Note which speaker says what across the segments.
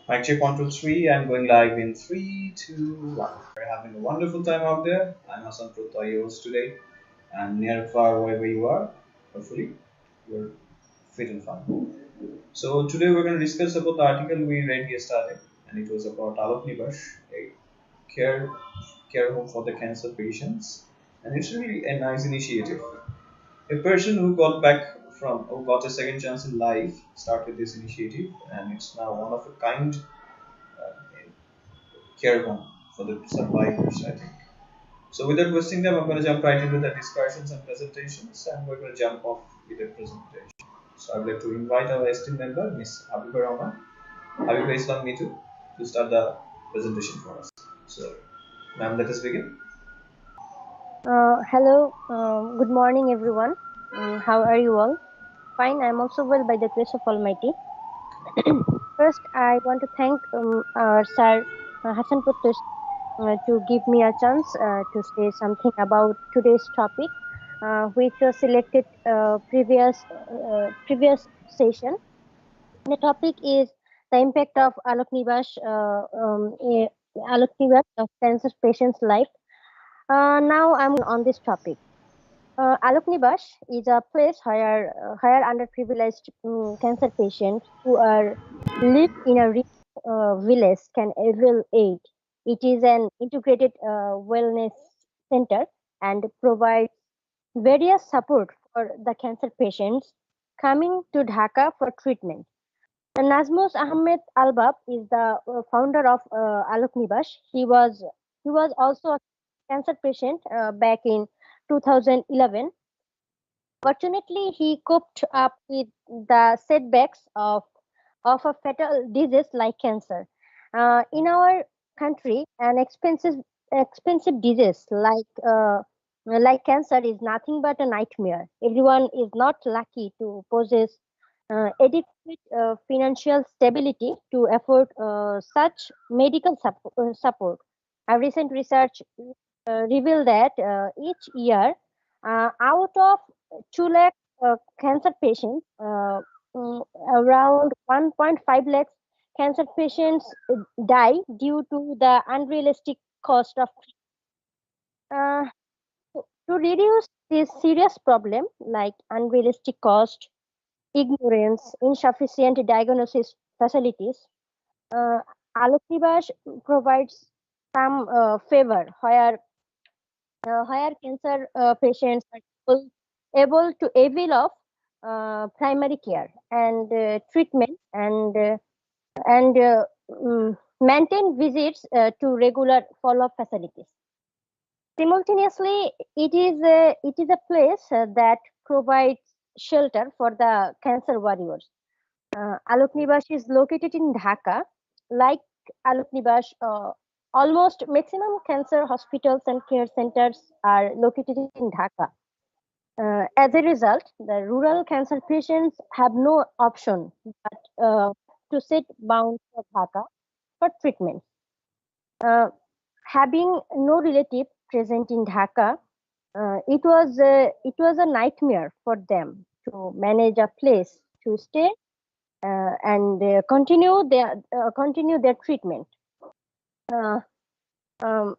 Speaker 1: Mic check 1 2 3. I'm going live in 3 2 1. We're having a wonderful time out there. I'm Hassan Prottoy, your host today, and near far wherever you are, hopefully you're fit and fine. So today we're going to discuss about the article we read yesterday, and it was about Alok Nibas, a care care home for the cancer patients, and it's really a nice initiative. A person who got a second chance in life started this initiative, and it's now one of a kind care home for the survivors, I think. So without wasting time, I'm going to jump right into the discussions and presentations, and we're going to jump off with the presentation. So I'd like to invite our esteemed member, Miss Habiba Rahman, Habiba Islam Mitu, to start the presentation for us. So, ma'am, let us begin.
Speaker 2: Hello, good morning, everyone. How are you all? Fine, I'm also well by the grace of Almighty. First, I want to thank our sir Hassan Puttus to give me a chance to say something about today's topic, which was selected previous session. The topic is the impact of Alok Nibas of cancer patients' life. Now I'm on this topic. Alok is a place where underprivileged cancer patients who are live in a village can avail aid. It is an integrated wellness center and provides various support for the cancer patients coming to Dhaka for treatment. Nazmus Ahmed Albab is the founder of Alok Nibas. He was also a cancer patient back in 2011. Fortunately, he coped up with the setbacks of a fatal disease like cancer. In our country, an expensive disease like cancer is nothing but a nightmare. Everyone is not lucky to possess adequate financial stability to afford such medical support. A recent research revealed that each year, out of 2 lakh cancer patients, around 1.5 lakhs cancer patients die due to the unrealistic cost of uh, to reduce this serious problem like unrealistic cost, ignorance, insufficient diagnosis facilities. Uh, Alok provides some favor where cancer patients are able to avail of primary care and treatment and maintain visits to regular follow-up facilities. Simultaneously, it is a place that provides shelter for the cancer warriors. Alok Nibas is located in Dhaka. Like Alok Nibas, almost maximum cancer hospitals and care centers are located in Dhaka. As a result, the rural cancer patients have no option but to sit bound for Dhaka for treatment. Uh, Having no relative present in Dhaka, it was a nightmare for them to manage a place to stay and continue their treatment. Uh, um,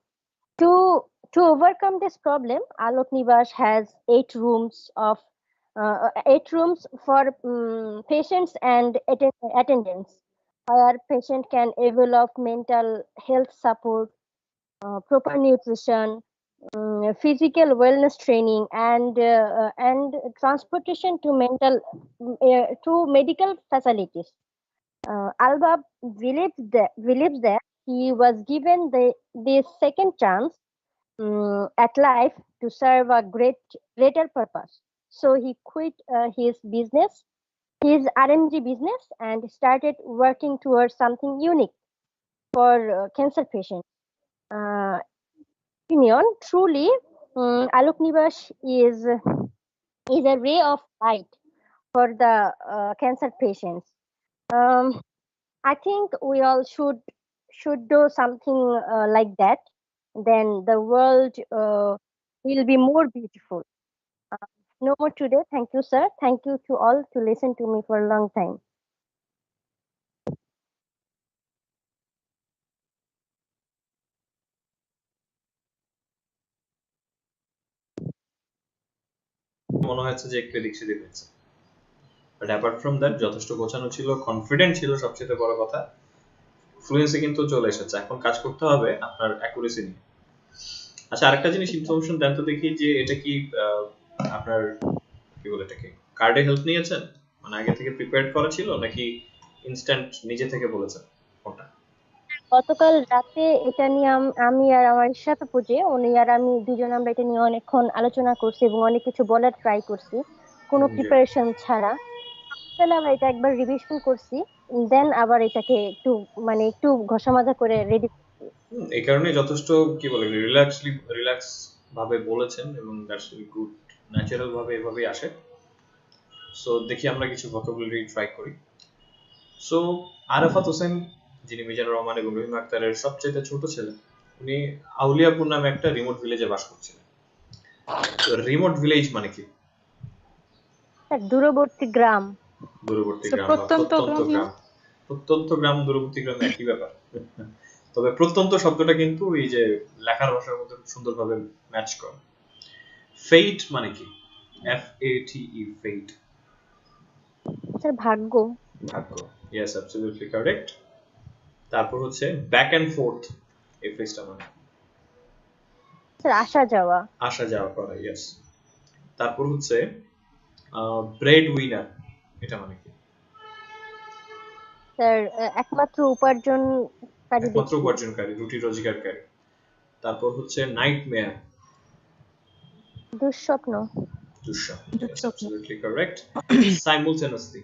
Speaker 2: to overcome this problem, Alok Nivas has 8 rooms for patients and attendants, where patient can avail of mental health support, proper nutrition, physical wellness training, and transportation to medical facilities. Albab believes that he was given this second chance at life to serve a greater purpose. So he quit his RMG business, and started working towards something unique for cancer patients. Uh, Opinion, truly, Alok Nibas is a ray of light for the cancer patients. Um, I think we all should do something like that. Then the world will be more beautiful. Uh, no more today. Thank you, sir. Thank you to all to listen to me for a long time.
Speaker 1: মনে হচ্ছে যে একটু এদিক সেদিক হয়েছে, but apart from that যথেষ্ট গোছানো ছিল, কনফিডেন্ট ছিল, সবচেয়ে বড় কথা ফ্লুয়েন্সি কিন্তু চলে এসেছে। এখন কাজ করতে হবে আপনার অ্যাকুরেসি নিয়ে। আচ্ছা, আরেকটা জিনিস ইনফরমেশন দেন তো দেখি, যে এটা কি আপনার কি বলে এটাকে কার্ডে হেল্প নিয়েছেন, মানে আগে থেকে প্রিপেয়ার করা ছিল নাকি ইনস্ট্যান্ট নিজে থেকে বলেছেন কোনটা?
Speaker 2: গতকাল রাতে এটা নিয়ে আমি আর আমার সাথে পুজে উনি আর আমি দুজন আমরা এটা নিয়ে অনেকক্ষণ আলোচনা করছি এবং অনেক কিছু বলার ট্রাই করছি কোনো
Speaker 1: যে
Speaker 2: প্রিপারেশন ছাড়া। তাহলে আমরা এটা একবার রিভিশন করছি, দেন আবার এটাকে একটু একটু ঘষা মাজা করে রেডি।
Speaker 1: এই কারণে যথেষ্ট কি বলে রিল্যাক্স ভাবে বলেছেন, এবং দ্যাটস গুড, ন্যাচারাল ভাবে এভাবেই আসে। সো দেখি আমরা কিছু ভোকাবুলারি ট্রাই করি। সো আরাফাত হোসেন, যিনি মিজানুর রহমান এবং রহিম আক্তারের সবচেয়ে ছোট ছেলে, উনি আউলিয়াপুর নামে একটা রিমোট ভিলেজে বাস করছিলেন। রিমোট ভিলেজ মানে কি?
Speaker 2: দূরবর্তী গ্রাম।
Speaker 1: দূরবর্তী গ্রাম বা প্রত্যন্ত গ্রাম। প্রত্যন্ত গ্রাম, দূরবর্তী গ্রাম একই ব্যাপার। তবে প্রত্যন্ত শব্দটা কিন্তু এই যে লেখার ভাষার মধ্যে সুন্দরভাবে ম্যাচ করে। ফেইট মানে কি? FATE, fate.
Speaker 2: স্যার ভাগ্য।
Speaker 1: ভাগ্য, ইয়েস, অ্যাবসলিউটলি কারেক্ট। তারপর হচ্ছে ব্যাক এন্ড ফোর্থ, এই ফ্রেজটা মানে
Speaker 2: স্যার আসা যাওয়া।
Speaker 1: আসা যাওয়া করা, ইয়েস। তারপর হচ্ছে ব্রেড উইনার, এটা মানে কি?
Speaker 2: স্যার একমাত্র উপার্জনকারী
Speaker 1: একমাত্র
Speaker 2: ব্যক্তি।
Speaker 1: উপার্জনকারী, রুটি রোজগারকারী। তারপর হচ্ছে নাইটমেয়ার,
Speaker 2: দুঃস্বপ্ন।
Speaker 1: দুঃস্বপ্ন, ইয়েস, অ্যাবসলিউটলি কারেক্ট। সাইমultaneously,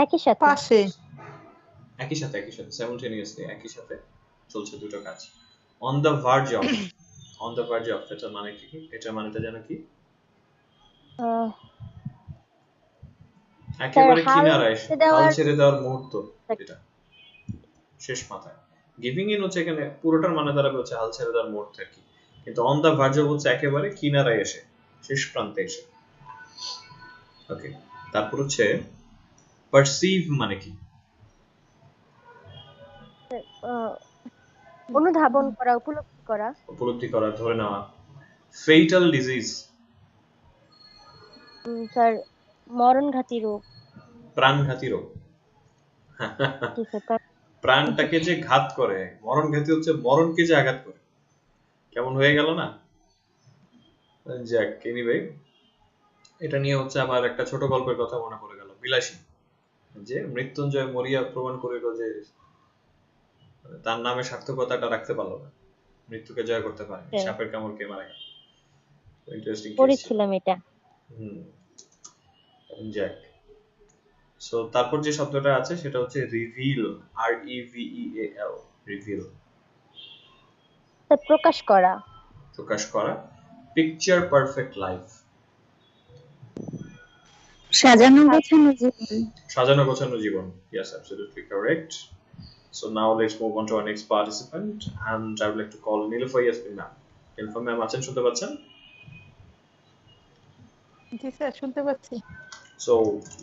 Speaker 2: একই সাথে।
Speaker 3: পাশে।
Speaker 1: একই সাথে, সাইমultaneously, একই সাথে চলছে দুটো কাজ। On the verge of, on the verge of, এটা মানে কি? এটা মানেটা জানো কি?
Speaker 2: আহ,
Speaker 1: একেবারে
Speaker 2: হাল
Speaker 1: কিনারায়,
Speaker 2: ছেড়ে
Speaker 1: হাল
Speaker 2: দেওয়ার।
Speaker 1: ছেড়ে দেওয়ার মুহূর্ত, এটা শেষ মাথায়। গিভিং ইন হচ্ছে এখানে পুরোটার মানে দাঁড়াবে হচ্ছে হাল ছেড়ে দেওয়ার মুহূর্ত আর কি, কিন্তু অন দ্য ভার্জ অফ হচ্ছে একেবারে কিনারায় এসে, শেষ প্রান্তে এসে। ওকে, তারপর হচ্ছে পারসিভ মানে কি?
Speaker 2: আহ, অনুধাবন করা, উপলব্ধি করা।
Speaker 1: উপলব্ধি করা, ধরে নেওয়া। ফেইটাল ডিজিজ,
Speaker 2: স্যার মরণঘাতী রোগ।
Speaker 1: প্রাণঘাতী রোগ।
Speaker 2: জি স্যার।
Speaker 1: প্রাণটাকে যে ঘাত করে, মরণঘাতী হচ্ছে মরণকে যে আঘাত করে। কেমন হয়ে গেল না? যাক, এনিওয়ে, এটা নিয়ে হচ্ছে আমার একটা ছোট গল্পের কথা মনে পড়ে গেল, বিলাসী, যে মৃত্যুঞ্জয় মরিয়া প্রমাণ করিল যে তার নামে সার্থকতাটা রাখতে পারলো না, মৃত্যুকে জয় করতে পারে, সাপের কামড় খেয়ে মারা গেল। ইন্টারেস্টিং কেস ছিল।
Speaker 2: পড়েছিলাম এটা।
Speaker 1: হুম, যাক। সো তারপর যে শব্দটা আছে সেটা হচ্ছে রিভিল, REVEAL, রিভিল,
Speaker 2: স্যার প্রকাশ করা।
Speaker 1: প্রকাশ করা। পিকচার পারফেক্ট লাইফ,
Speaker 3: সাজানো গোছানো জীবন।
Speaker 1: সাজানো গোছানো জীবন, yes, absolutely correct. So now let's move on to our next participant, and I would like to call Nilufar Yasmin ma'am. Nilufar ma'am, আছেন, শুনতে পাচ্ছেন?
Speaker 3: জি স্যার, শুনতে পাচ্ছি।
Speaker 1: So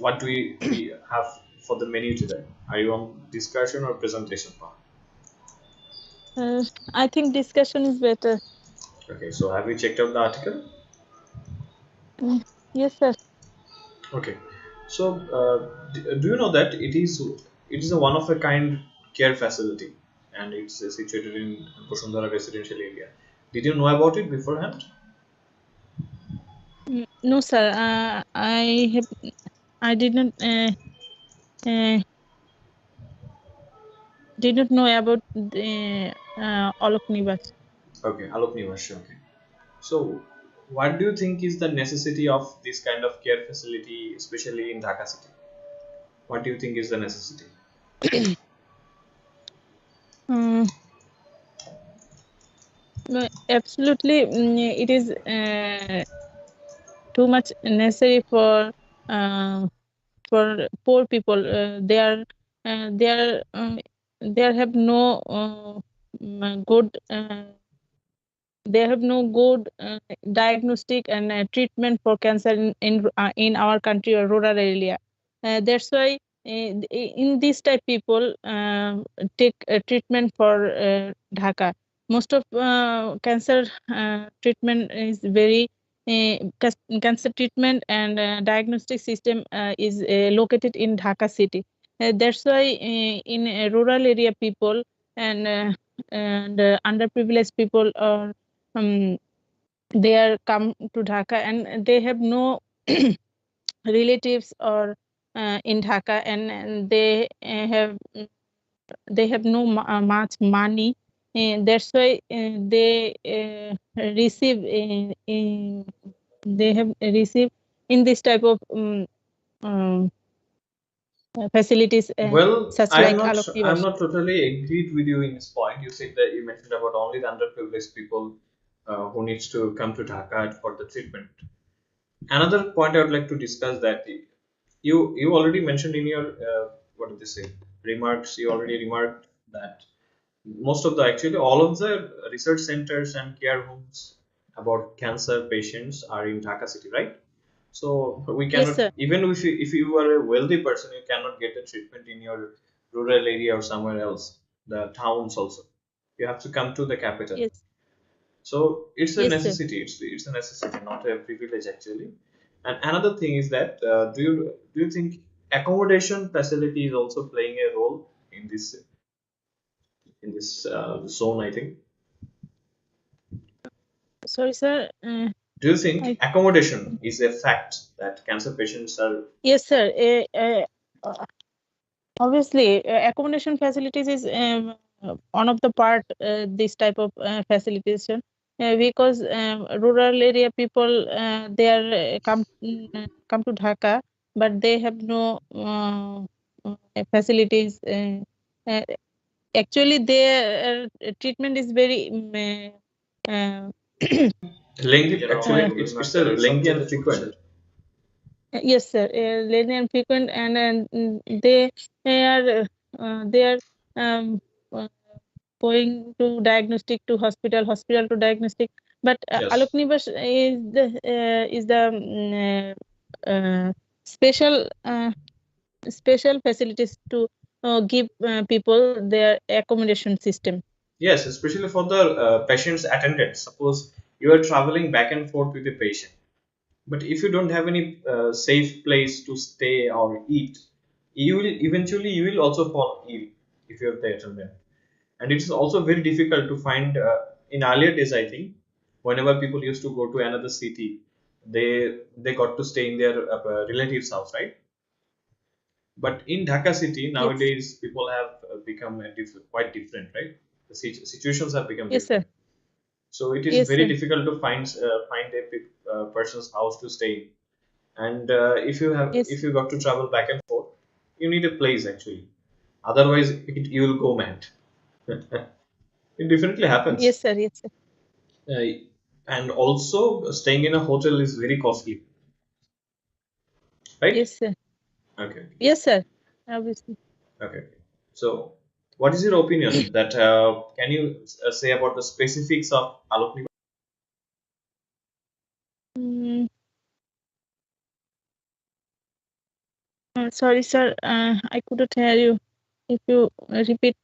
Speaker 1: what do we have for the menu today? Are you on discussion or presentation part?
Speaker 3: I think discussion is better.
Speaker 1: Okay, so have you checked out the article?
Speaker 3: Yes sir.
Speaker 1: Okay, so do you know that it is a one of a kind care facility, and it's situated in Bosundhara residential area. Did you know about it beforehand?
Speaker 3: No sir, I did not know about the Alok Nibas.
Speaker 1: Okay, Alok Nibas, okay. So what do you think is the necessity of this kind of care facility, especially in Dhaka city? What do you think is the necessity?
Speaker 3: Absolutely, it is too much necessary for poor people. They have no good they have no good diagnostic and treatment for cancer in our country or rural area. That's why in this type people take treatment for Dhaka. Most of cancer treatment is very cancer treatment and diagnostic system is located in Dhaka city. That's why in rural area people and underprivileged people are they are come to Dhaka and they have no relatives or in Dhaka and they have no much money. That's why they receive they have received in this type of facilities
Speaker 1: Well,
Speaker 3: such
Speaker 1: I am
Speaker 3: like
Speaker 1: not.
Speaker 3: Alok
Speaker 1: I'm
Speaker 3: Nibas.
Speaker 1: not totally agreed with you in this point. You said that you mentioned about only the underprivileged people who needs to come to Dhaka for the treatment. Another point I would like to discuss that you already mentioned in your what did they say remarks. You already remarked that most of the actually all of the research centers and care homes about cancer patients are in Dhaka city, right? So we
Speaker 3: Yes,
Speaker 1: cannot
Speaker 3: sir.
Speaker 1: even if you are a wealthy person, you cannot get a treatment in your rural area or somewhere else, the towns also. You have to come to the capital.
Speaker 3: Yes,
Speaker 1: So it's a
Speaker 3: yes, sir.
Speaker 1: necessity. It's a necessity, not a privilege actually. And another thing is that do you think accommodation facility is also playing a role in this zone? I think.
Speaker 3: Sorry, sir.
Speaker 1: Do you think
Speaker 3: I,
Speaker 1: accommodation is a fact that cancer patients are?
Speaker 3: yes, sir. Obviously, accommodation facilities is one of the part this type of facilitation because rural area people they are come to Dhaka, but they have no facilities. Uh, Actually, their treatment is very
Speaker 1: Lengthy, actually, it's a lengthy and frequent.
Speaker 3: yes, sir. Lengthy and frequent, and they are um, uh, going to diagnostic to hospital to diagnostic. But Alok
Speaker 1: Yes.
Speaker 3: Nibas is the special special facilities to give people their accommodation system.
Speaker 1: Yes, especially for the patient's attendant. Suppose you are traveling back and forth with the patient, but if you don't have any safe place to stay or eat, you will also fall ill if you're the attendant. And it is also very difficult to find in earlier days. I think whenever people used to go to another city, they got to stay in their relatives' house, right? But in Dhaka city
Speaker 3: Yes,
Speaker 1: nowadays, people have become quite different, right? The situations have become
Speaker 3: yes, sir.
Speaker 1: different. So it is
Speaker 3: Yes,
Speaker 1: very
Speaker 3: sir.
Speaker 1: difficult to find a person's house to stay in. And
Speaker 3: Yes,
Speaker 1: if you got to travel back and forth, you need a place actually. Otherwise, you will go mad. It definitely happens.
Speaker 3: yes, sir. Yes, sir.
Speaker 1: Uh, and also, staying in a hotel is very costly, right?
Speaker 3: Yes, sir.
Speaker 1: Okay.
Speaker 3: Yes, sir. Obviously.
Speaker 1: Okay. So, what is your opinion that can you say about the specifics of Alok?
Speaker 3: Mm, sorry, sir. I couldn't hear you. If you repeat.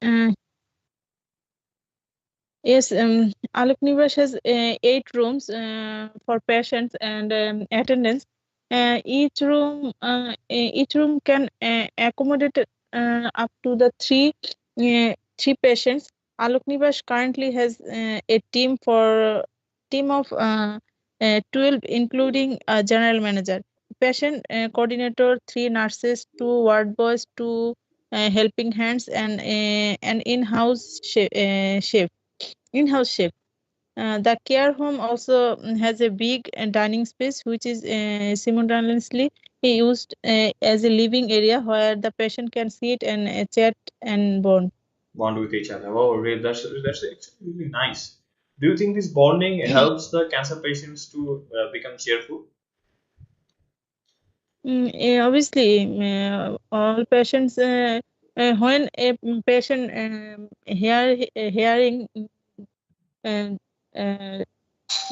Speaker 3: Uh, yes, Alok Nivash has 8 rooms for patients and attendants. Each room can accommodate up to the three patients. Alok Nivash currently has a team of 12, including a general manager, patient coordinator, 3 nurses, 2 ward boys, 2 helping hands, and an chef. In-house chef. The care home also has a big dining space, which is simultaneously used as a living area where the patient can sit and chat and bond.
Speaker 1: Bond with each other. Oh, really? That's actually really nice. Do you think this bonding helps the cancer patients to become cheerful?
Speaker 3: Obviously, all patients, when a patient hearing uh, uh,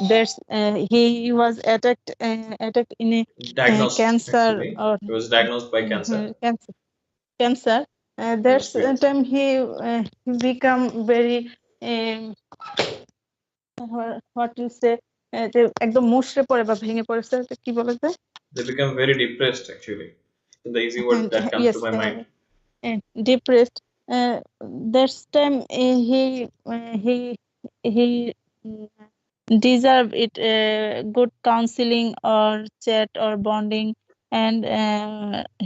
Speaker 3: that's he was attacked in a
Speaker 1: Diagnosed
Speaker 3: cancer
Speaker 1: actually.
Speaker 3: or
Speaker 1: He was diagnosed by cancer.
Speaker 3: cancer.
Speaker 1: Yes,
Speaker 3: That's the
Speaker 1: yes.
Speaker 3: time he become very um, what you say, যে একদম মুষড়ে পড়ে বা ভেঙে পড়েছে, কি বলে যে?
Speaker 1: They become very depressed actually. The easy word that comes
Speaker 3: Yes,
Speaker 1: to my mind.
Speaker 3: depressed. That time he deserve it, good counseling or chat or bonding, and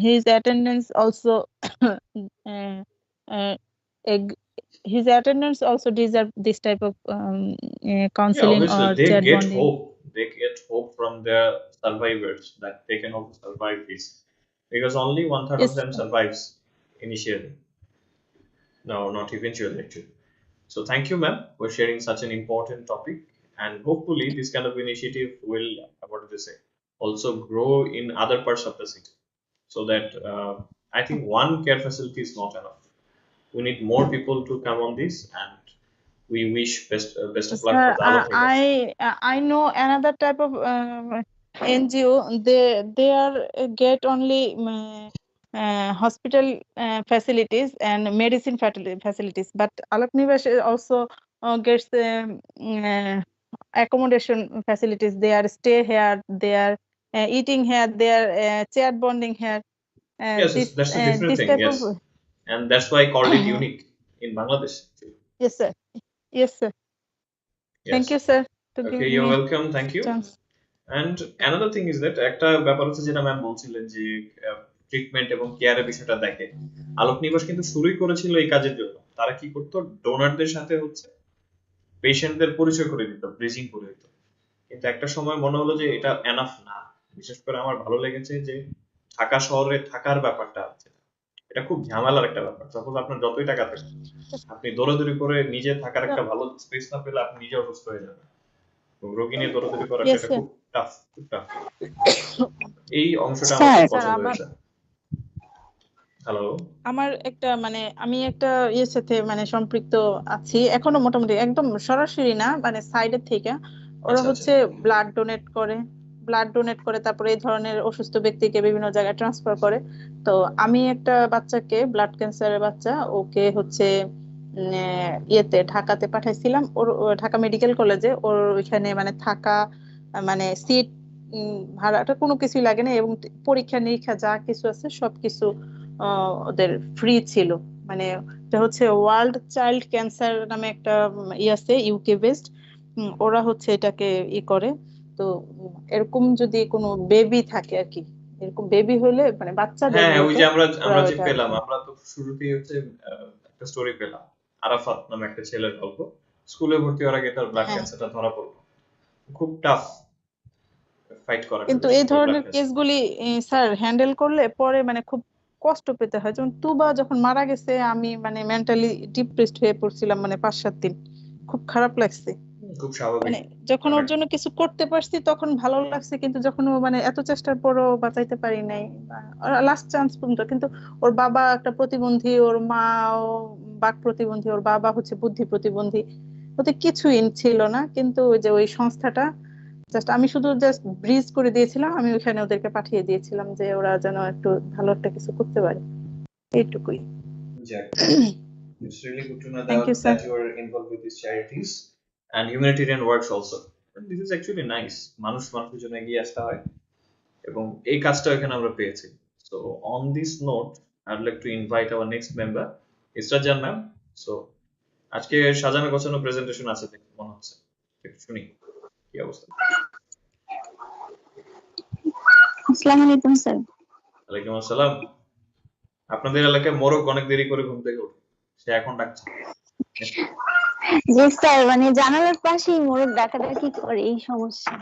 Speaker 3: his attendance also eg- his attendance also deserve this type of
Speaker 1: Yeah,
Speaker 3: counseling
Speaker 1: obviously
Speaker 3: or
Speaker 1: they
Speaker 3: chat
Speaker 1: get
Speaker 3: bonding.
Speaker 1: hope. They get hope from their survivors that they can also survive this, because only one third of
Speaker 3: Yes,
Speaker 1: them survives initially. No, not eventually actually. So thank you, ma'am, for sharing such an important topic, and hopefully this kind of initiative will, what do they say, also grow in other parts of the city, so that I think one care facility is not enough. We need more people to come on this, and we wish best of luck for
Speaker 3: sir,
Speaker 1: the Alok Nibas.
Speaker 3: I know another type of NGO. They are get only hospital facilities and medicine facilities, but Alok Nibas also gets accommodation facilities. They are stay here, they are eating here, they are chat bonding here.
Speaker 1: Yes, yes, that's a different
Speaker 3: This
Speaker 1: thing.
Speaker 3: type
Speaker 1: Yes,
Speaker 3: of
Speaker 1: and that's why I called it unique in Bangladesh.
Speaker 3: yes, sir. Yes, sir. Thank you,
Speaker 1: Yes.
Speaker 3: sir, to
Speaker 1: Okay,
Speaker 3: give
Speaker 1: you're
Speaker 3: me
Speaker 1: welcome. Thank you.
Speaker 3: chance.
Speaker 1: And another thing is that একটা ব্যাপার হচ্ছে, যেটা ma'am বলছিলেন যে treatment এবং কেয়ারের বিষয়টা দেখে, আলোক নিবাস কিন্তু শুরুই করেছিল এই কাজের জন্য। তারা কি করতো, ডোনারদের সাথে হচ্ছে পেশেন্টদের পরিচয় করে দিত, ব্রিজিং করে দিত। কিন্তু একটা সময় মনে হলো যে এটা এনাফ না। বিশেষ করে আমার ভালো লেগেছে যে ঢাকা শহরে থাকার ব্যাপারটা আছে, এটা খুব ঝামেলার একটা ব্যাপার। সাপোজ আপনার যতই টাকা থাকে, আপনি দৌড়াদৌড়ি করে নিজে থাকার একটা ভালো স্পেস না পেলে আপনি নিজে অসুস্থ হয়ে যাবেন। রোগী নিয়ে দৌড়াদৌড়ি করা
Speaker 3: Yes,
Speaker 1: সেটা
Speaker 3: sir.
Speaker 1: খুব টাফ, খুব টাফ। এই অংশটা আমার
Speaker 2: স্যার
Speaker 1: খুব
Speaker 3: স্যার,
Speaker 1: পছন্দ
Speaker 3: আমার
Speaker 1: হয়েছে। হ্যালো।
Speaker 3: আমার একটা মানে আমি একটা ইয়ের সাথে মানে সম্পৃক্ত আছি এখনো, মোটামুটি একদম সরাসরি না, মানে সাইডের থেকে। ওরা
Speaker 1: আচ্ছা আচ্ছা।
Speaker 3: হচ্ছে ব্লাড ডোনেট করে তারপরে এই ধরনের অসুস্থ ব্যক্তিকে বিভিন্ন জায়গায় ট্রান্সফার করে। তো আমি একটা বাচ্চাকে, ব্লাড ক্যান্সারের বাচ্চা, ওকে হচ্ছে ইয়েতে ঢাকাতে পাঠাইছিলাম, ও ঢাকা মেডিকেল কলেজে। ওর ওইখানে মানে থাকা, মানে সিট ভাড়াটা কোনো কিছুই লাগে না, এবং পরীক্ষা নিরীক্ষা যা কিছু আছে সবকিছু ওদের ফ্রি ছিল। মানে এটা হচ্ছে ওয়ার্ল্ড চাইল্ড ক্যান্সার নামে একটা ই আছে, ইউকে বেসড। ওরা হচ্ছে এটাকে করে। তো এরকম যদি কোনো বেবি থাকে আর কি, এরকম বেবি হলে মানে বাচ্চাদের
Speaker 1: হ্যাঁ, ওই
Speaker 3: মূলত
Speaker 1: যে আমরা
Speaker 3: ওরা
Speaker 1: আমরা যে
Speaker 3: ওইটা
Speaker 1: পেলাম, আমরা তো শুরুতেই হচ্ছে একটা স্টোরি পেলাম, আরাফাত নামে একটা ছেলের গল্প। স্কুলে ভর্তি হওয়ার আগে তার ব্লাড
Speaker 3: হ্যাঁ।
Speaker 1: ক্যান্সারটা ধরা পড়লো। খুব টাফ ফাইট করাটা
Speaker 3: কিন্তু এই
Speaker 1: বেসিক্যালি ব্লাড
Speaker 3: ধরনের
Speaker 1: ক্যান্সার।
Speaker 3: কেসগুলি স্যার হ্যান্ডেল করলে পরে মানে খুব কষ্ট পেতে হয়। যেমন তুবা যখন মারা গেছে, আমি মানে মেন্টালি ডিপ্রেসড হয়ে পড়ছিলাম, মানে 5-7 দিন খুব খারাপ লাগছে।
Speaker 1: খুব স্বাভাবিক।
Speaker 3: মানে যখন ওর
Speaker 1: মানে
Speaker 3: জন্য কিছু করতে পারছি তখন ভালো লাগছে, কিন্তু যখন ও মানে এত চেষ্টার পরও বাঁচাইতে পারি নাই, লাস্ট চান্স পর্যন্ত। কিন্তু ওর বাবা একটা প্রতিবন্ধী, ওর মাও বাক প্রতিবন্ধী, ওর বাবা হচ্ছে বুদ্ধি প্রতিবন্ধী, ওতে কিছুই ছিল না। কিন্তু ওই যে ওই সংস্থাটা, আমি শুধু জাস্ট ব্রিজ করে দিয়েছিলাম, আমি ওখানে ওদেরকে পাঠিয়ে দিয়েছিলাম যে ওরা যেন একটু ভালো একটা কিছু করতে পারে, এইটুকুই।
Speaker 1: যাক, it's really good to know
Speaker 3: thank you sir.
Speaker 1: that you are involved with these charities and humanitarian works also. And this is actually nice. মানুষ মানুষের জন্য এগিয়ে আসতে হয়, এবং এই কাজটা এখানে আমরা পেয়েছি। So on this note, I'd like to invite our next member, Israt ma'am. So আজকে সাজানো গোছানো প্রেজেন্টেশন আছে দেখে মনে হচ্ছে, একটু শুনি কি অবস্থা।
Speaker 4: আসসালামু আলাইকুম স্যার।
Speaker 1: ওয়ালাইকুম আসসালাম। আপনাদের এলাকায় মোরগ অনেক দেরি করে ঘুম থেকে ওঠে, সে এখন ডাকছে।
Speaker 4: জি স্যার, মানে জানালার পাশেই মোরগ ডাকাডাকি করে, এই সমস্যা।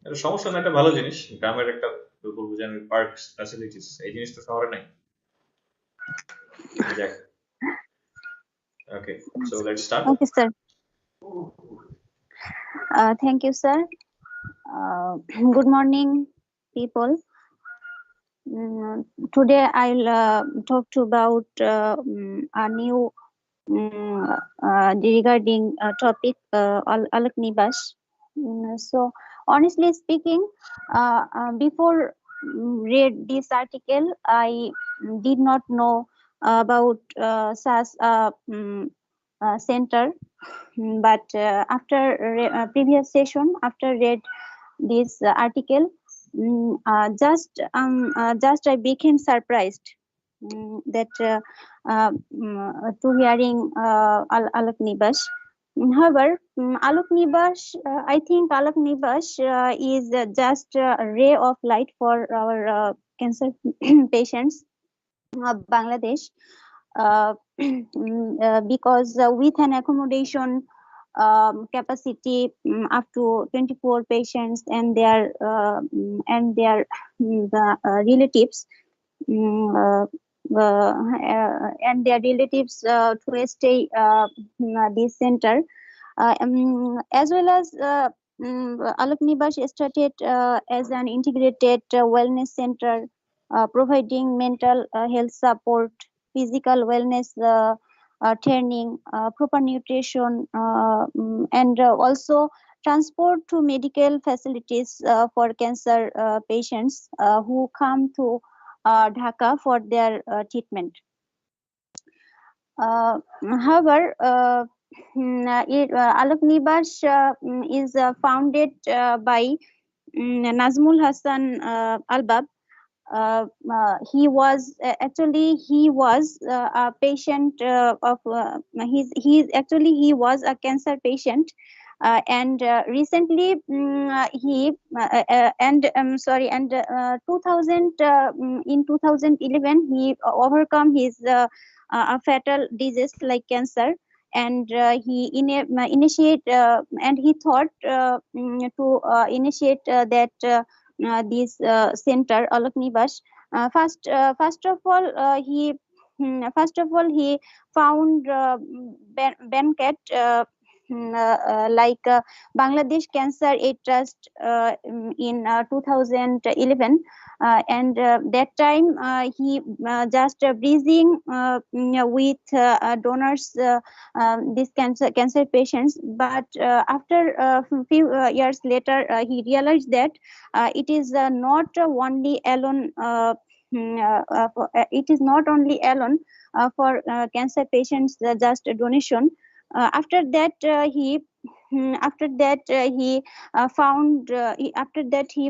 Speaker 1: এটা সমস্যা না, এটা ভালো জিনিস। গ্রামের একটা বলবো যে পার্ক ফ্যাসিলিটিস, এই জিনিসটা শহরে নাই। যাক, okay, so let's start.
Speaker 4: Okay sir, thank you sir. Good morning people. Today I'll talk to about a new regarding topic, Alok Nibas. So honestly speaking, before read this article, I did not know about such center. But after previous session, after read this article, just I became surprised that to hearing Alok Nibas. However, Alok Nibas, I think Alok Nibas is just a ray of light for our cancer patients of Bangladesh, because with an accommodation capacity up to 24 patients and their relatives, and their relatives to stay this center, as well as Alok Nibas started as an integrated wellness center, providing mental health support, physical wellness training, proper nutrition, and also transport to medical facilities for cancer patients who come to Dhaka for their treatment. However, Alok Nibas is founded by Nazmul Hassan Albab. He was a patient of he was a cancer patient, and recently he and sorry and 2000 in 2011 he overcome his a fatal disease like cancer, and he initiate and he thought to initiate that this center Alok Nibas. First of all, he found Banket like Bangladesh Cancer Aid Trust in 2011, and that time he just breathing with donors these cancer patients. But after a few years later, he realized that it is not only alone. It is not only alone for cancer patients just a donation. After that he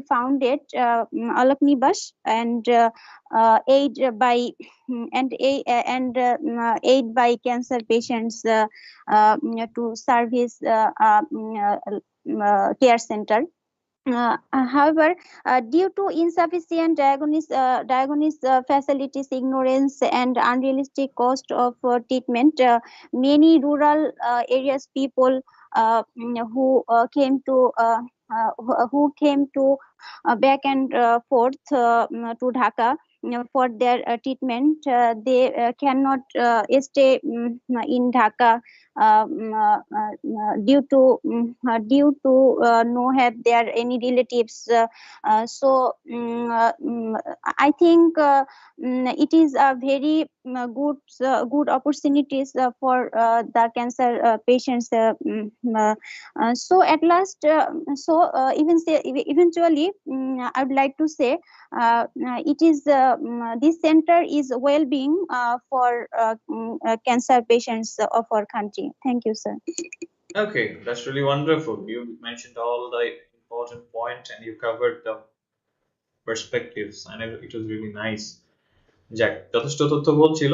Speaker 4: founded Alok Nibas, and aid by aid by cancer patients to service care center. However, due to insufficient diagnosis facilities, ignorance, and unrealistic cost of treatment, many rural areas people who came to back and forth to Dhaka for their treatment, they cannot stay in Dhaka due to no have there any relatives. I think it is a very good opportunities for the cancer patients. So at last, eventually, I would like to say it is this center is well-being for cancer patients of our country. Thank you, sir.
Speaker 1: Okay, that's really wonderful. You mentioned all the important point and you covered the perspectives, and it was really nice. যাক, যথেষ্ট তথ্য বলছিল।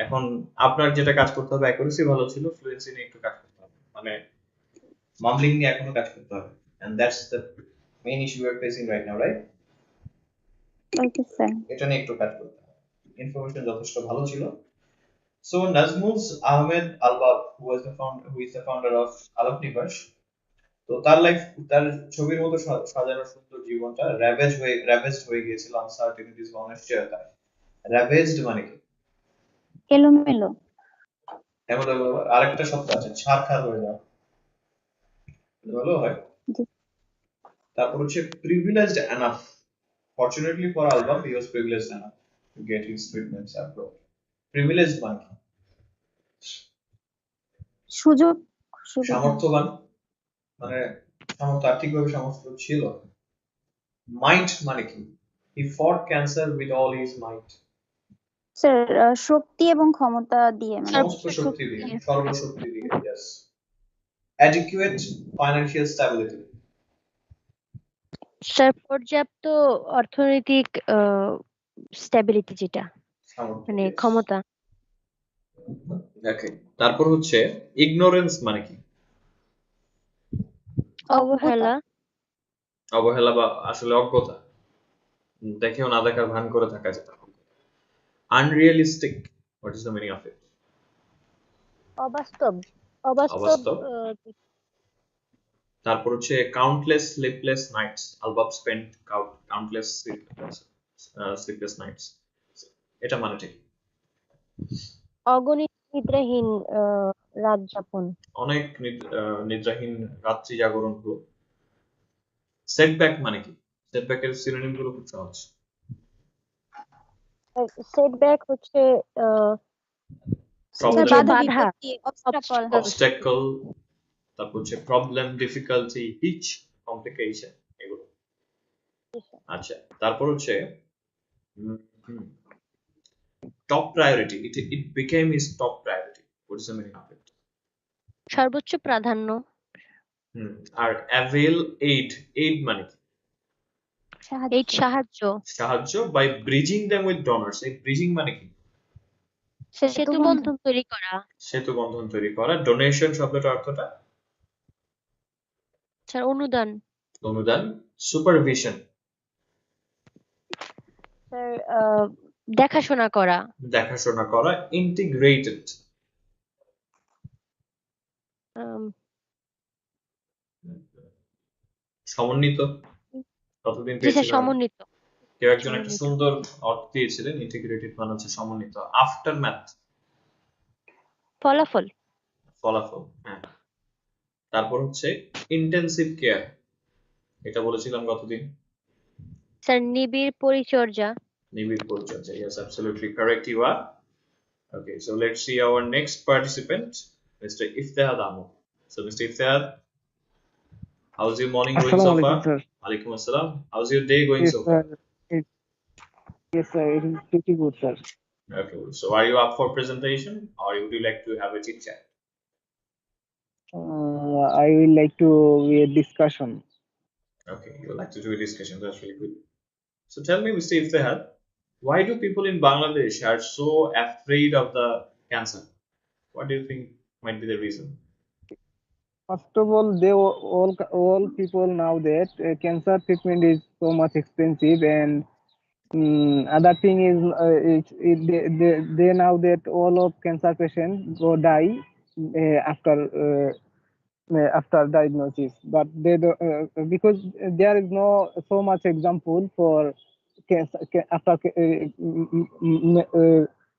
Speaker 1: এখন আপনার যেটা কাজ করতে হবে, অ্যাকুরেসি ভালো ছিল, ফ্লুয়েন্সি নিয়ে একটু কাজ করতে হবে, মানে মামলিং নিয়ে এখনো কাজ করতে হবে, and that's the main issue we are facing right now, right?
Speaker 4: Okay, sir.
Speaker 1: এটা নিয়ে একটু কাজ করতে হবে। ইনফরমেশন যথেষ্ট ভালো ছিল। So Nazmuz Ahmed Albab, who is the founder of Alok Nibas, তো তার ছবির মতো সাজানো সুন্দর জীবনটা ravaged হয়ে গিয়েছিল আনসার্টেনিটিস বা অনিশ্চয়তায়। ravaged মানে কি?
Speaker 4: এলোমেলো।
Speaker 1: আরেকটা শব্দ আছে, ছারখার হয়ে যাওয়া, ভালো হয়। তারপর হচ্ছে privileged enough. Fortunately for Albab, he was privileged enough to get his treatments abroad. Privileged মানে কি?
Speaker 4: সুযোগ
Speaker 1: সামর্থ্যবান, মানে আর্থিকভাবে সামর্থ্য ছিল। মাইট মানে কি? He fought cancer with all his might.
Speaker 4: Sir শক্তি এবং ক্ষমতা দিয়ে মানে
Speaker 1: সমস্ত শক্তি দিয়ে, সর্বশক্তি দিয়ে, yes. Adequate financial stability.
Speaker 2: Sir পর্যাপ্ত অর্থনৈতিক স্ট্যাবিলিটি যেটা
Speaker 1: সামর্থ্য,
Speaker 2: মানে
Speaker 1: yes.
Speaker 2: ক্ষমতা।
Speaker 1: Okay. তারপর হচ্ছে ignorance মানে কি?
Speaker 2: অবহেলা।
Speaker 1: অবহেলা বা আসলে অজ্ঞতা, দেখেও না দেখার ভান করে থাকা যেটা। Unrealistic, what is the meaning of it?
Speaker 2: অবাস্তব। অবাস্তব।
Speaker 1: অবাস্তব। তারপর হচ্ছে countless sleepless nights, Albab spent countless sleepless nights, এটা মানে ঠিক?
Speaker 2: অগণিত নিদ্রাহীন রাত যাপন।
Speaker 1: অনেক নিদ্রাহীন রাত্রি জাগরণ হলো। সেটব্যাক মানে কি? সেটব্যাকের সিনোনিম গুলো খুব সহজ।
Speaker 2: সেটব্যাক হচ্ছে বাধা,
Speaker 1: অবস্টাকল, তারপর হচ্ছে প্রবলেম, ডিফিকাল্টি, হিচ, কমপ্লিকেশন, এগুলো। আচ্ছা, তারপর হচ্ছে top priority, it became his top priority, what is the meaning of it?
Speaker 2: সর্বোচ্চ প্রাধান্য।
Speaker 1: আর avail aid মানে কি? সাহায্য by bridging them with donors, এই bridging মানে কি?
Speaker 2: সেতু বন্ধন তৈরি করা।
Speaker 1: সেতু বন্ধন তৈরি করা। ডোনেশন শব্দটার অর্থটা?
Speaker 2: স্যার অনুদান।
Speaker 1: অনুদান। সুপারভিশন?
Speaker 2: স্যার দেখাশোনা করা।
Speaker 1: দেখাশোনা করা। ইন্টিগ্রেটেড? সমন্বিত। কতদিন পেয়েছিলাম?
Speaker 2: সমন্বিত।
Speaker 1: কেউ একজন একটা সুন্দর অর্থ দিয়েছিলেন, ইন্টিগ্রেটেড মানে হচ্ছে সমন্বিত। আফটারম্যাথ?
Speaker 2: ফলাফল।
Speaker 1: ফলাফল, হ্যাঁ। তারপর হচ্ছে ইন্টেনসিভ কেয়ার, এটা বলেছিলাম গতদিন।
Speaker 2: স্যার নিবিড় পরিচর্যা।
Speaker 1: নিবিড় পরিচর্যা, yes, absolutely correct you are. Okay, so let's see our next participant, Mr. Iftihad Ahmed. So Mr. Iftihad, how's your morning going so far? Alaikum assalam. How's your day going so far?
Speaker 5: Yes, sir. It is pretty good, sir.
Speaker 1: Okay, so are you up for presentation or would you like to have a chit chat?
Speaker 5: I will like to a discussion.
Speaker 1: Okay, you would like to do a discussion. That's really good. So tell me, Mr. Iftihad, why do people in Bangladesh are so afraid of the cancer? What do you think might be the reason?
Speaker 5: First of all, they all people know that cancer treatment is so much expensive, and other thing is they know that all of cancer patients go die after diagnosis, but they do, because there is no so much example for cancer after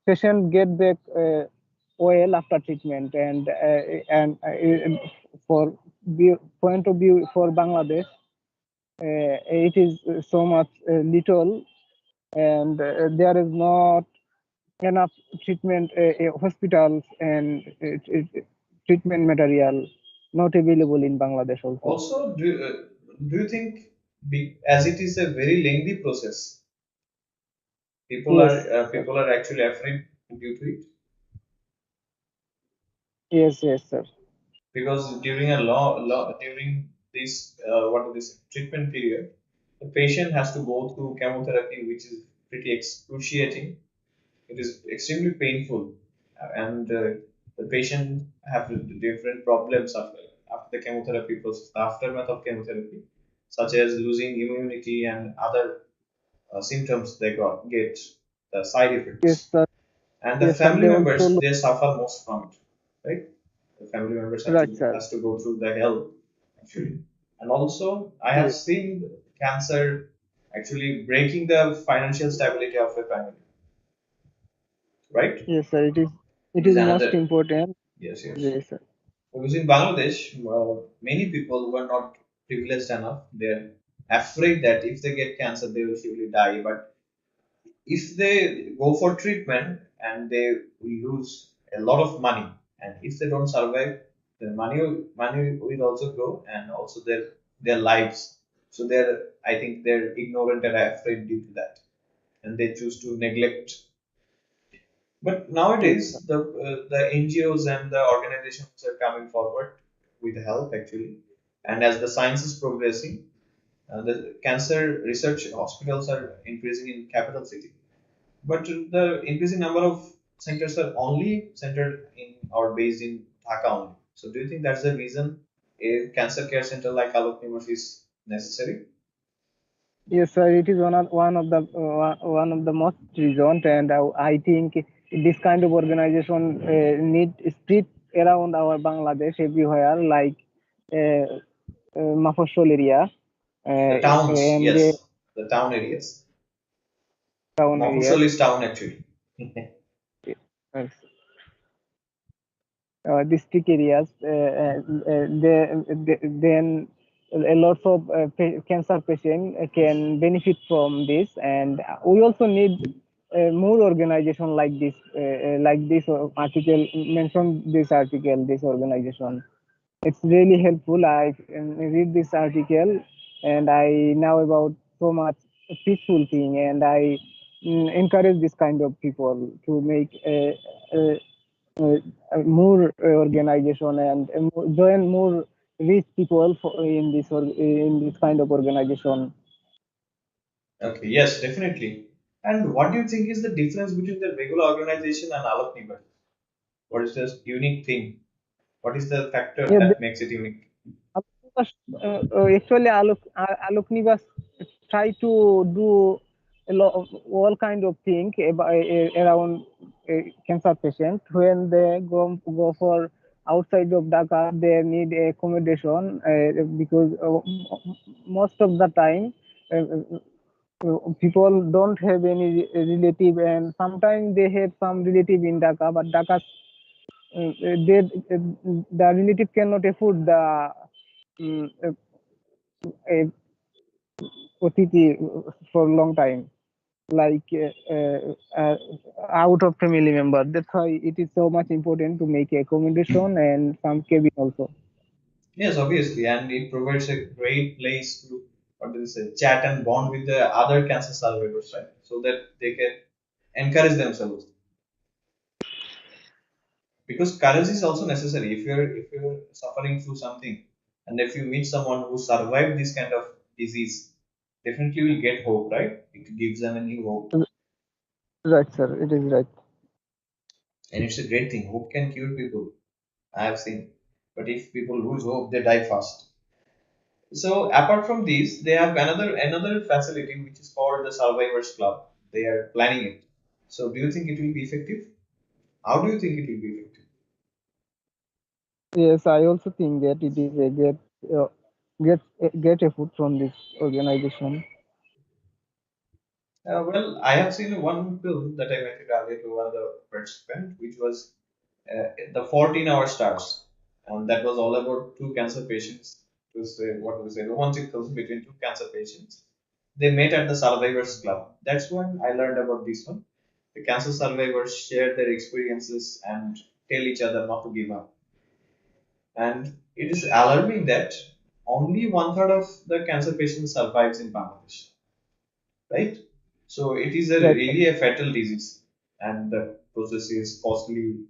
Speaker 5: patient get back well after treatment, and for point of view for Bangladesh, it is so much little, and there is not enough treatment hospitals and treatment material not available in Bangladesh also.
Speaker 1: Also, do you think, as it is a very lengthy process, people
Speaker 5: Yes,
Speaker 1: are actually afraid due to it?
Speaker 5: yes, sir.
Speaker 1: Because during during this this treatment period, the patient has to go through chemotherapy, which is pretty excruciating. It is extremely painful, and the patient have different problems after the chemotherapy process, the aftermath of chemotherapy, such as losing immunity and other symptoms they get, the side effects.
Speaker 5: Yes, sir.
Speaker 1: And the
Speaker 5: Yes, sir,
Speaker 1: family
Speaker 5: they
Speaker 1: members,
Speaker 5: also
Speaker 1: they suffer most from it, right? The family members
Speaker 5: right, sir.
Speaker 1: has to go through the hell, actually. And also, I have
Speaker 5: Yes.
Speaker 1: seen cancer actually breaking the financial stability of a family, right?
Speaker 5: Yes, sir. It
Speaker 1: It
Speaker 5: is
Speaker 1: is
Speaker 5: most
Speaker 1: another.
Speaker 5: important.
Speaker 1: Yes, yes.
Speaker 5: Yes, sir.
Speaker 1: Because in Bangladesh, many people who are not privileged enough, they're afraid that if they get cancer, they will surely die. But if they go for treatment and they will lose a lot of money, and if they don't survive, the money will also go, and also their lives. So I think they're ignorant and afraid due to that, and they choose to neglect But
Speaker 5: Yes,
Speaker 1: nowadays, the NGOs and the organizations are coming forward with help actually, and as the science is progressing, the cancer research hospitals are increasing in capital city. But the increasing number of centers are only centered in or based in Dhaka only. So do you think that's the reason a cancer care center like Alok Nibas is necessary?
Speaker 5: yes, sir. It is one of the most reasons, and I think this kind of organization need spread around our Bangladesh everywhere, like uh, Mafosol area
Speaker 1: The towns,
Speaker 5: and
Speaker 1: yes, the town areas.
Speaker 5: town areas.
Speaker 1: Mofusol is town actually.
Speaker 5: Uh, district areas, then a lot of cancer patients can benefit from this, and we also need more organization like this article mentioned. This article, this organization, it's really helpful. I read this article, and I know about so much peaceful thing, and I encourage this kind of people to make uh, uh, more organization and join more rich people in this kind of organization.
Speaker 1: Okay, yes, definitely. And what do you think is the difference between the regular organization and Alok Nibad? What is the unique thing? What is the factor
Speaker 5: Yeah,
Speaker 1: that makes it unique?
Speaker 5: actually, Alok Nivas try to do a lot of all kind of thing around cancer patient. When they go for outside of Dhaka, they need accommodation because most of the time people don't have any relative, and sometimes they have some relative in Dhaka, but Dhaka they the relative cannot afford the um, uh, OTT for a long time, like out of family member. That's why it is so much important to make accommodation and some cabin also.
Speaker 1: Yes, obviously, and it provides a great place to what do you say, chat and bond with the other cancer survivors, right? So that they can encourage themselves. Because courage is also necessary if you're suffering through something, and if you meet someone who survived this kind of disease, definitely will get hope, right? It gives them a new hope,
Speaker 5: Right, sir. It is right.
Speaker 1: and it's a great thing. Hope can cure people. I have seen, but if people lose hope, they die fast. So apart from these, they have another facility which is called the Survivors Club. They are planning it. So do you think it will be effective? How do you think it will be effective?
Speaker 5: Yes, I also think that it is a uh, get effort from this organization.
Speaker 1: Well, I have seen one film that I mentioned earlier to one of the participants, which was the 14-hour stars, and that was all about two cancer patients. It was what was a romantic film between two cancer patients. They met at the Survivors Club. That's when I learned about this one. The cancer survivors share their experiences and tell each other not to give up. And it is alarming that only one third of the cancer patients survives in Bangladesh, right? So it is a
Speaker 5: Right, sir.
Speaker 1: really a fatal disease, and the process is costly,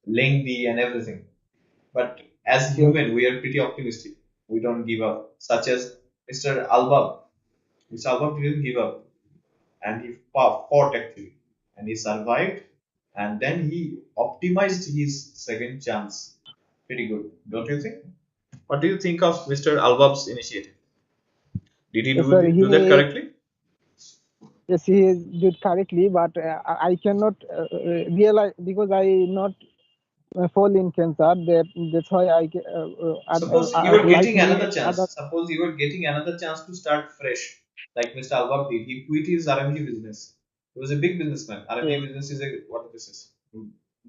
Speaker 1: lengthy, and everything. But as
Speaker 5: Yes,
Speaker 1: human, we are pretty optimistic. We don't give up. Such as Mr. Albab. Mr. Albab didn't give up, and he fought actually, and he survived, and then he optimized his second chance. Pretty good, don't you think? What do you think of Mr. Albab's initiative? Did he
Speaker 5: yes, sir.
Speaker 1: do that
Speaker 5: He
Speaker 1: correctly?
Speaker 5: Yes, he did correctly, but I cannot realize because I not fall in cancer. That's why
Speaker 1: Suppose you are
Speaker 5: like
Speaker 1: getting
Speaker 5: me
Speaker 1: another chance.
Speaker 5: other.
Speaker 1: Suppose you are getting another chance to start fresh, like Mr. Albab did. He quit his RMG business. He was a big businessman. RMG
Speaker 5: Yes,
Speaker 1: business is a what this is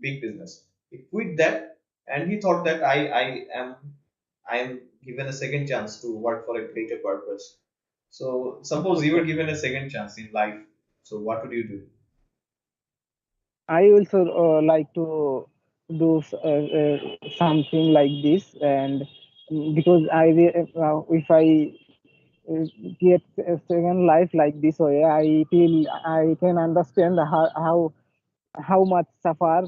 Speaker 1: big business. He quit that, and he thought that I am given a second chance to work for a greater purpose. So suppose
Speaker 5: yes,
Speaker 1: you
Speaker 5: sir.
Speaker 1: were given a second chance in life. So what would you do?
Speaker 5: I also like to do something like this, and because if I uh, get a second life like this way, I feel I can understand how how much suffer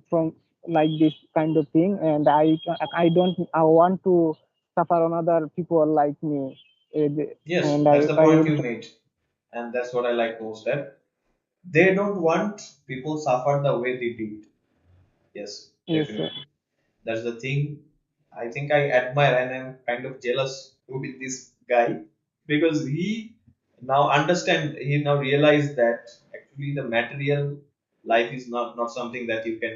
Speaker 5: from like this kind of thing, and I don't want to suffer on other people like me.
Speaker 1: Yes,
Speaker 5: And
Speaker 1: that's the
Speaker 5: I
Speaker 1: point
Speaker 5: will.
Speaker 1: you made, and that's what I like most. That they don't want people suffer the way they did. Yes,
Speaker 5: Yes, sir.
Speaker 1: definitely. That's the thing. I think I admire and I'm kind of jealous with this guy because he now understand. He now realized that actually the material life is not something that you can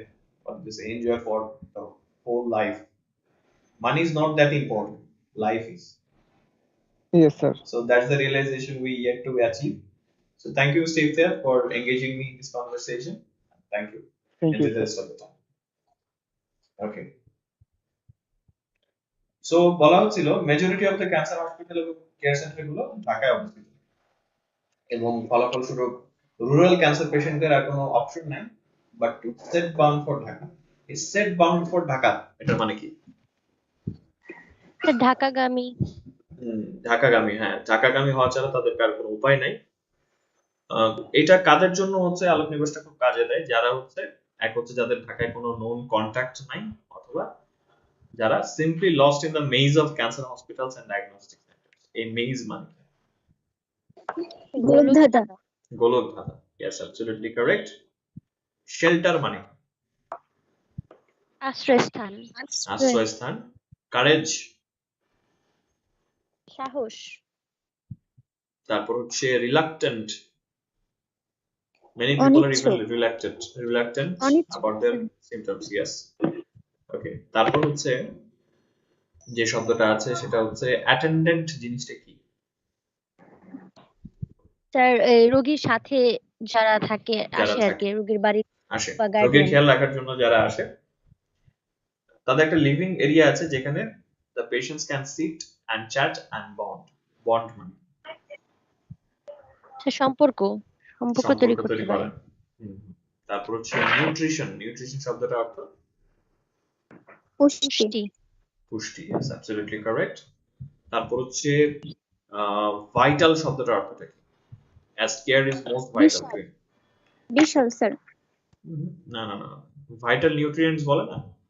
Speaker 1: just enjoy for the whole life. Money is not that important. Life is.
Speaker 5: Yes, sir.
Speaker 1: So that's the realization we yet to achieve. So thank you, Steve, there for engaging me in this conversation. Thank you.
Speaker 5: Thank you,
Speaker 1: Enjoy the
Speaker 5: sir.
Speaker 1: rest of the time. Okay. So বলা হচ্ছিল majority of the cancer hospital এবং care centre গুলো ঢাকায় অবস্থিত এবং ফলাফলস্বরূপ rural cancer পেশেন্টদের আর কোনো option নাই but to set bound for Dhaka এই সেট বাউন্ড ফর ঢাকা এটা মানে কি
Speaker 2: ঢাকাগামী।
Speaker 1: ঢাকাগামী, হ্যাঁ ঢাকাগামী হওয়া ছাড়া তাদের আর কোনো উপায় নাই। এটা কাদের জন্য হচ্ছে আলোক নিবাসটা খুব কাজে দেয়, যারা হচ্ছে এক হচ্ছে যাদের ঢাকায় কোনো নোন কন্ট্যাক্ট নাই, অথবা যারা simply lost in the maze of cancer hospitals and diagnostic centres. এই মেজ মানে
Speaker 4: গোলকধাঁধা।
Speaker 1: গোলকধাঁধা। Yes, absolutely correct. শেল্টার মানে
Speaker 2: আশ্রয়স্থান।
Speaker 1: আশ্রয়স্থান। কারেজ
Speaker 2: সাহস।
Speaker 1: তারপর হচ্ছে reluctant, many people are even reluctant about their symptoms. Yes, okay. তারপর হচ্ছে যে শব্দটা আছে সেটা হচ্ছে অ্যাটেন্ডেন্ট। জিনিসটা কি?
Speaker 2: স্যার রোগীর সাথে যারা থাকে আসে আর কি, রোগীর বাড়ি
Speaker 1: আসে,
Speaker 2: বা
Speaker 1: রোগীর
Speaker 2: গার্ডিয়ান।
Speaker 1: খেয়াল রাখার জন্য যারা আসে তাদের একটা লিভিং এরিয়া আছে যেখানে the patients can sit and chat and bond. Bond মানে
Speaker 2: সম্পর্ক তৈরি করতে
Speaker 1: তৈরি
Speaker 2: পারে।
Speaker 1: করা। তারপর হচ্ছে নিউট্রিশন। নিউট্রিশন শব্দটার অর্থ
Speaker 4: পুষ্টি।
Speaker 1: পুষ্টি। yes, absolutely correct. তারপর হচ্ছে ভাইটাল শব্দটার অর্থটা কি? as care is most vital to him.
Speaker 4: Bishal sir.
Speaker 1: না, ভাইটাল নিউট্রিয়েন্টস বলে না?